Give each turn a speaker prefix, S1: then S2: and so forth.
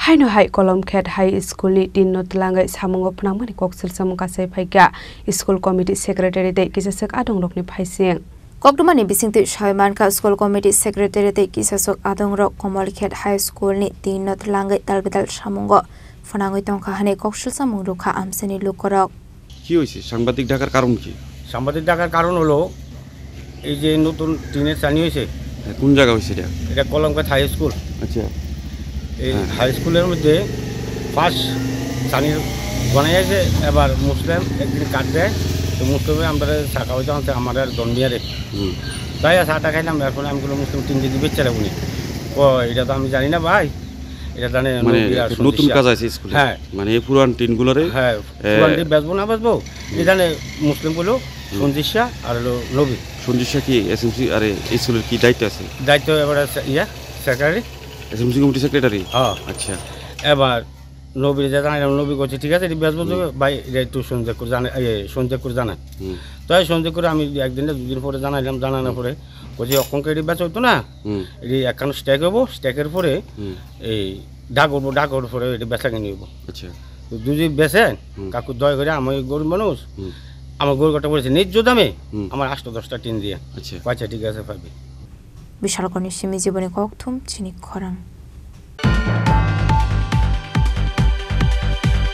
S1: Haino hai Kolomkhet High School ni tinno tlangai samungo phnangmani koksel samuka sai phaika school committee secretary de kisasek adong rokni phaising Kokdumani bisingti Shaimanka School Committee Secretary de kisasok adong rok Komolkhet High School ni tinno tlangai talbedal samungo phnangoi tongkha hane koksel samung rukha amseni lukorok
S2: কি হইছে সাংবাদিক ডাকার কারণ কি
S3: সাংবাদিক ডাকার কারণ হলো এই যে নতুন টিনের চানি হয়েছে
S2: কোন জায়গা হইছে
S3: এটা কলমকাট হাই স্কুল
S2: আচ্ছা
S3: এই হাই স্কুলের মধ্যে ফার্স্ট চানি বানাই আছে এবার মুসলিম একদিন কাট দেয় তো মুসলিমে আমরা শাখা হইতে হচ্ছে আমাদের জন্মিয়ারে তাই চাটা খাইলাম এরপরে আমি কোনো মুসলিম 3 কেজি বেচে রাখুনি ও এটা তো আমি জানি না ভাই এটা জানে
S2: মানে নতুন কাজ আছে স্কুলে
S3: হ্যাঁ
S2: মানে এই পুরান টিনগুলোরে
S3: হ্যাঁ পুরান টিন বেচবো না বেচবো এই জানে মুসলিমগুলো সঞ্জিশা আর হলো নবী
S2: সঞ্জিশা কি এসএমসি আরে স্কুলের কি দায়িত্ব আছে
S3: দায়িত্ব এবার সেক্রেটারি
S2: এসএমসি কমিটি সেক্রেটারি
S3: হ্যাঁ
S2: আচ্ছা
S3: এবার নবী যে জানাইলাম নবী করছে ঠিক আছে বেচবো ভাই এটা একটু সঞ্জয় করে জানাই সঞ্জয় করে জানাই তাই সঞ্জয় করে আমি একদিন দুদিন পরে জানাইলাম জানানোর পরে বলছি অঙ্ক এটি বেচা হইতো না এটি একখান স্ট্যাক হবো স্ট্যাকের পরে এই ডাকর পরে এটি বেচা কিনে নিব
S2: আচ্ছা
S3: তো দুজি বেচে কাকু দয় করে আমি গরিব মানুষ আমার গরু কটা বলেছে ন্যায্য দামে আমার 8-10টা টিন দিয়ে
S2: আচ্ছা
S3: আচ্ছা ঠিক আছে পাবি
S1: বিশাল কনিষ্ঠ জীবনে ককথুম চিনি খরাং